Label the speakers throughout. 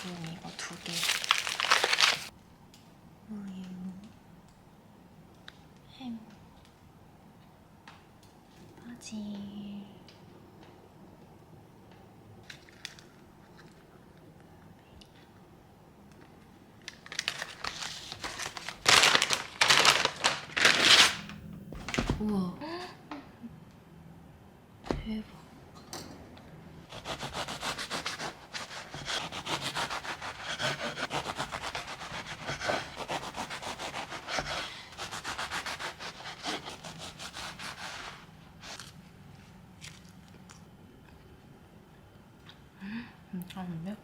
Speaker 1: 지금 이거 2개. 우유, 햄, 바질. 우와. 대박. 괜찮은데?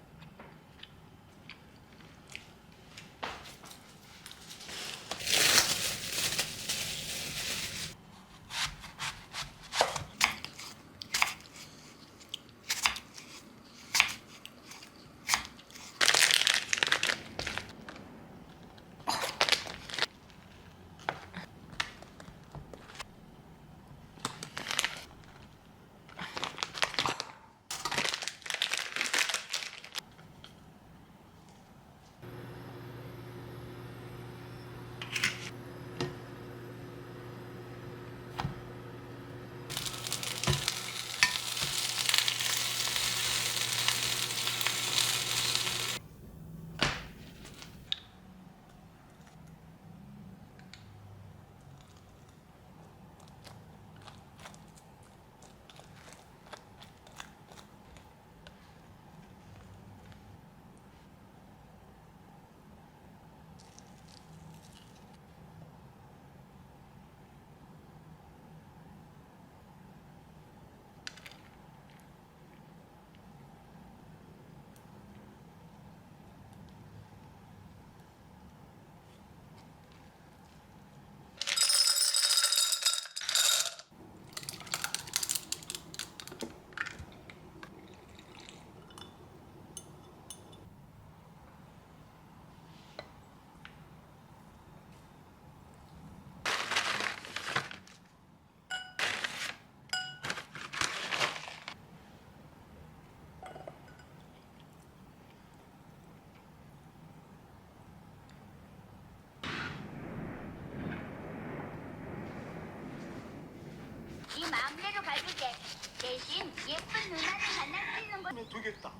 Speaker 2: 네 마음대로 가줄게. 대신 예쁜 누나를 만날 수 있는 건
Speaker 3: 되겠다.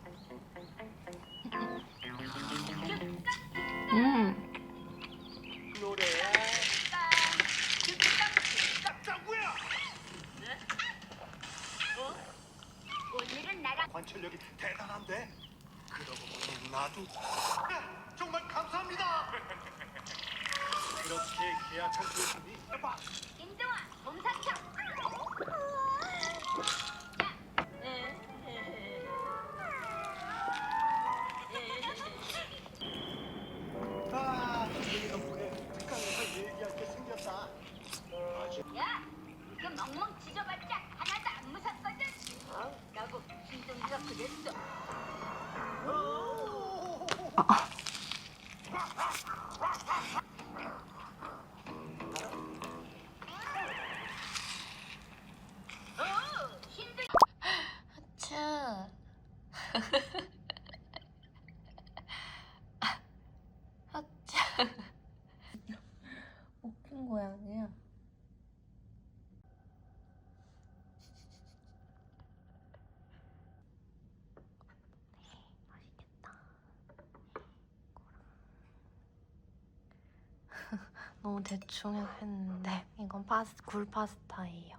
Speaker 3: 노래야. 깜짝이야.
Speaker 2: 오늘은 나랑
Speaker 3: 관찰력이 대단한데. 그러고 보니 나도 정말 감사합니다. 그렇게 계약한 교수님. 봐.
Speaker 2: 김동아 곰사탕.
Speaker 3: 우리 덕분에 특강에서 얘기할 게 생겼다. 아직
Speaker 2: 야, 이거 멍멍 짖어봤자 하나도 안 무섭거든. 나고 신동이가 그랬어. 신동.
Speaker 1: 하츠. 하츠. 웃긴 고양이야. 맛있겠다. 너무 대충 했는데 이건 굴 파스타예요.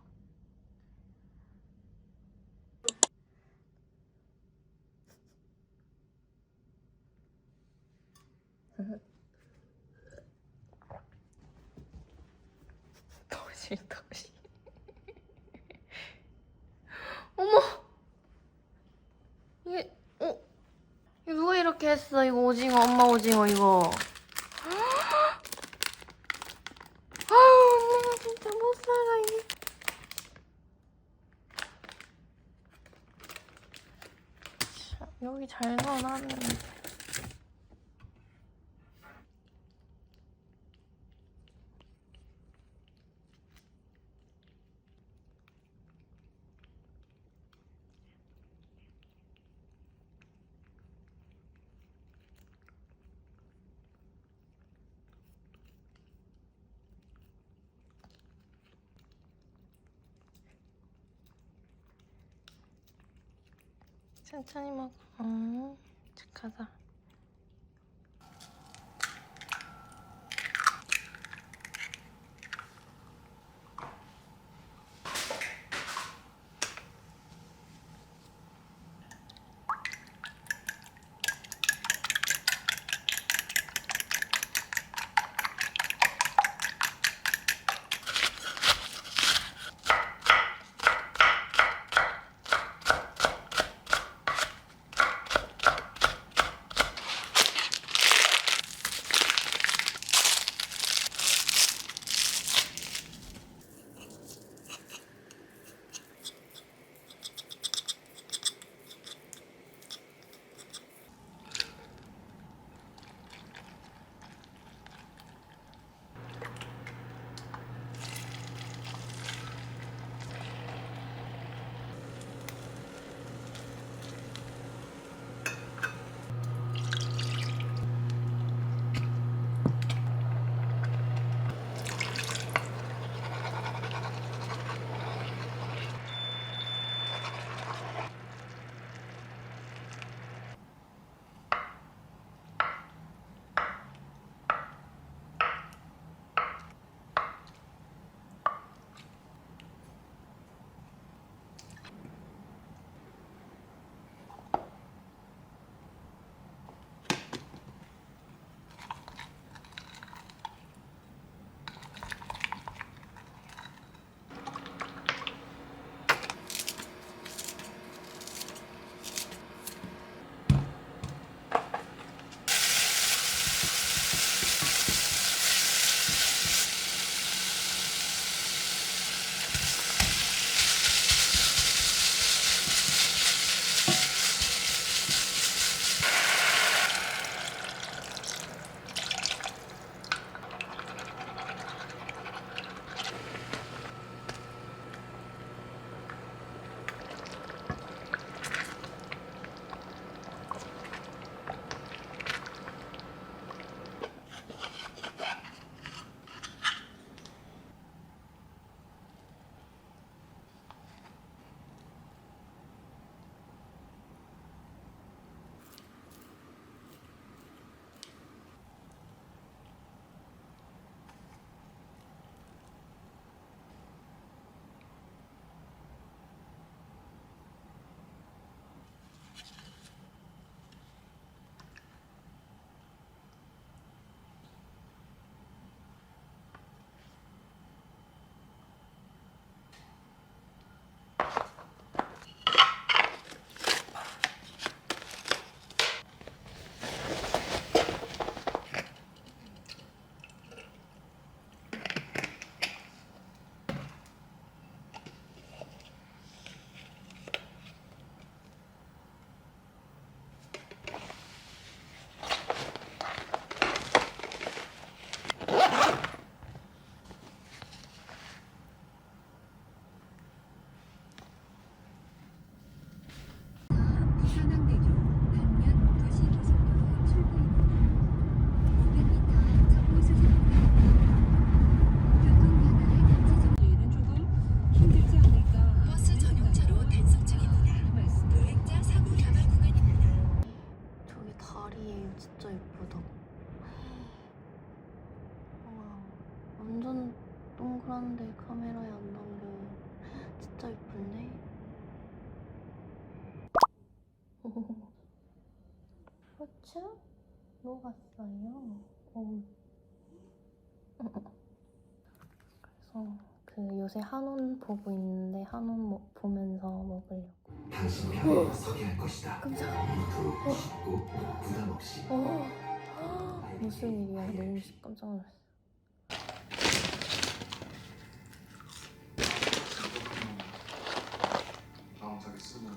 Speaker 1: 더시. 어머! 이게 이거 누가 이렇게 했어? 이거 오징어, 엄마 오징어 이거. 아유, 엄마가 진짜 못 살아 이게. 자, 여기 잘 넣어놨는데. 천천히 먹어. 착하다. 동그란데 카메라에 안 담겨요. 진짜 예쁜데? 후추? 녹았어요. 그래서 그 요새 한온 보고 있는데 한온 보면서 먹으려고.
Speaker 4: 당신 편에 서게 할 것이다.
Speaker 1: 깜짝이야.
Speaker 4: 모두 쉽고 부담 없이.
Speaker 1: 무슨 일이야? 너무 깜짝 놀랐어.
Speaker 3: 저기 쓰면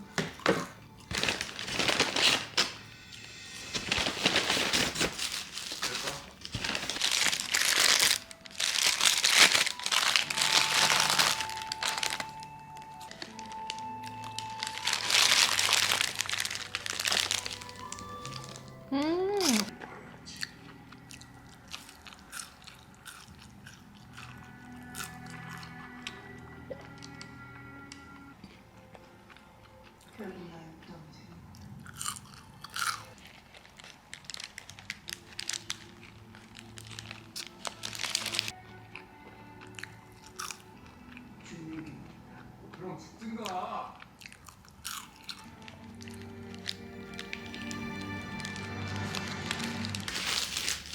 Speaker 5: 별일나요, 부담이 되는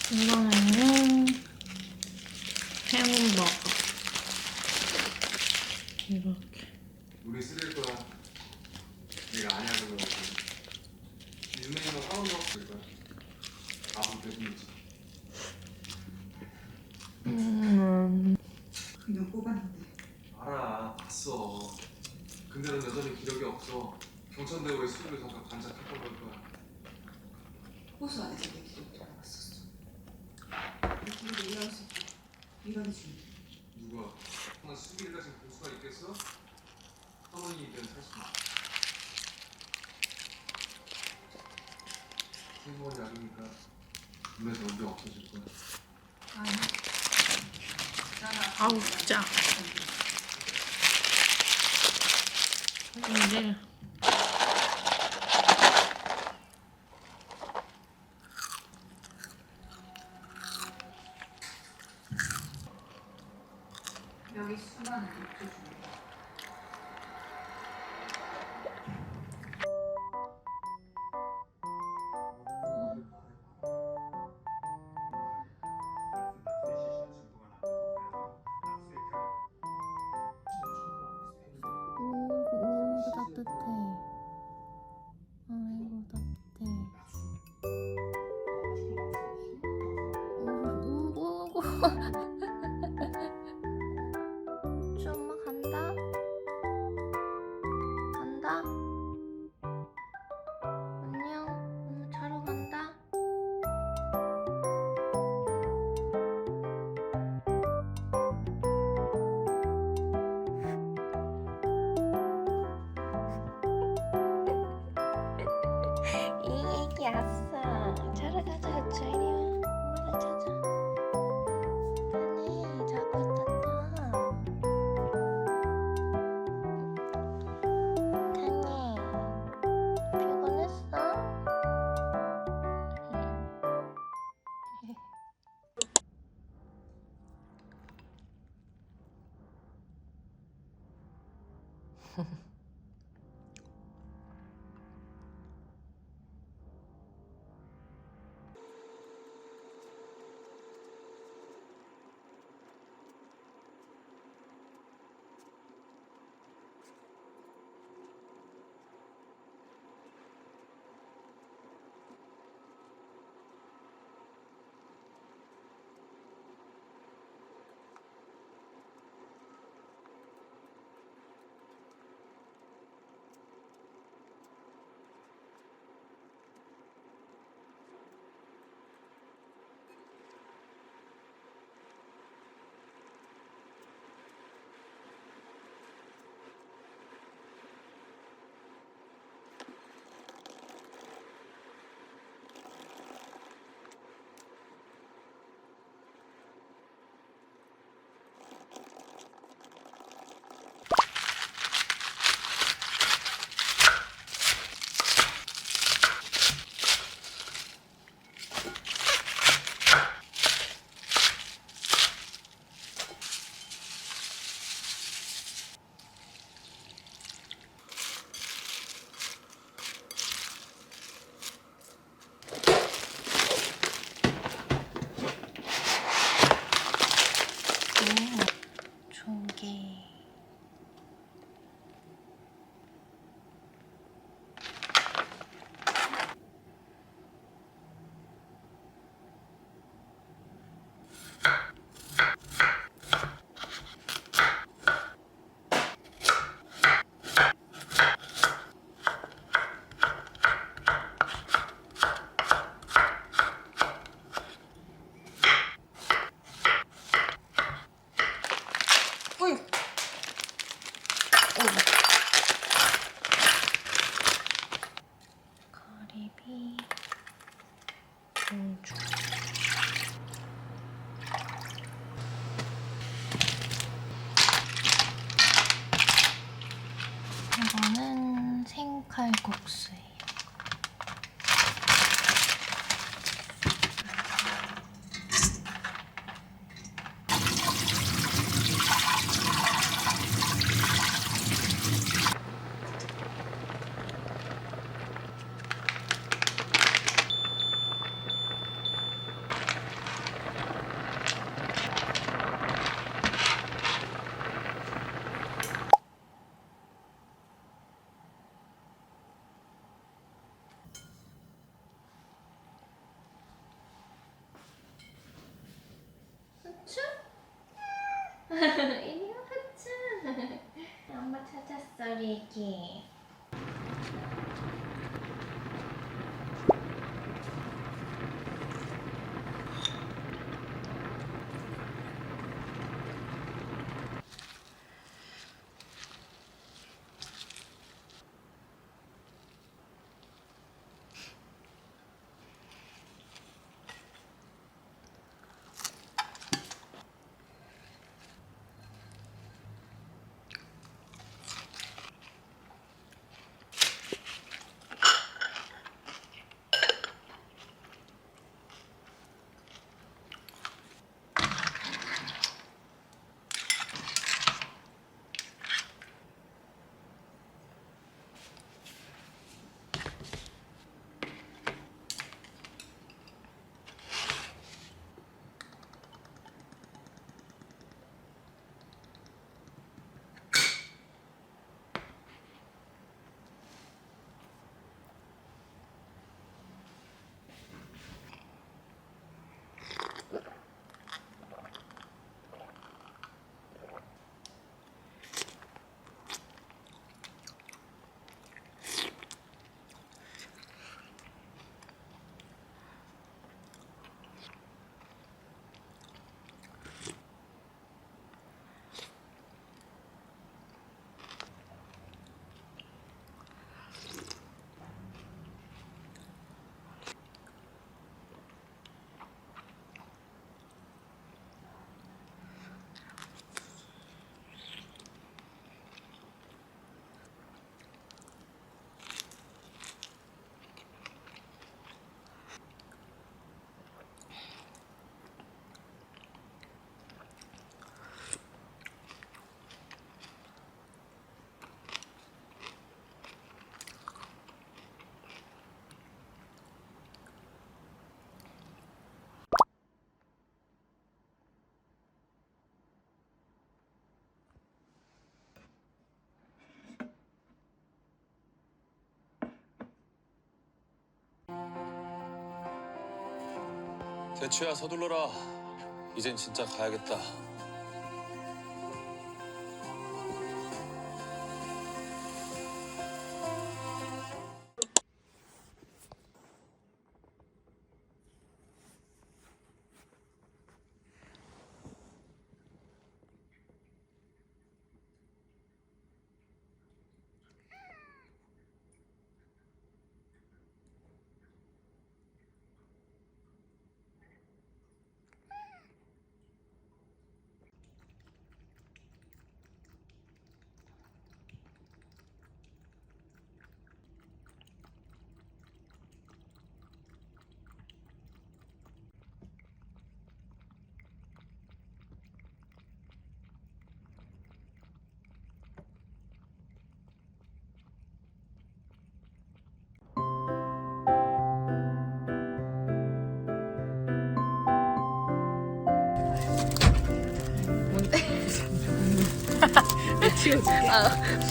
Speaker 1: 이거는 해문버거. 이렇게.
Speaker 5: 우리 쓰릴 거야. 내가 아니야 그거. 유명한 사람 없을 거야. 아무 때문이지.
Speaker 6: 그냥 뽑았는데.
Speaker 5: 알아, 봤어. 근데 넌 여전히 기력이 없어. 경천대로에 수술을 잠깐 간직했던 걸 거야.
Speaker 6: 호수 안에서 내 기록 들어갔었어. 이렇게 얘기할 수 있고 이런 중에
Speaker 5: 누가? 나 수비가 지금 볼 수가 있겠어? 할머니 이대는 살수 있어. 생머리 약이니까 눈에서 언제 없어질 거야.
Speaker 1: 아우 진짜. 이제
Speaker 6: 여기 수많은 욕조 중에
Speaker 1: 오이고 따뜻해. 아이고 따뜻해. 오고 쭈 엄마 간다. 간다. 안녕. 엄마 자러 간다. 이 애기 아싸. 자러 가자. 자 이리 와. 엄마를 찾아. 아니 자고 있었다. 간이 피곤했어? 조개. 가리비. 공주. 이거는 생칼국수예요. 이리 와봤자. 엄마 찾았어, 리기.
Speaker 7: 대추야 서둘러라. 이젠 진짜 가야겠다.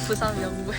Speaker 1: 부산 명물.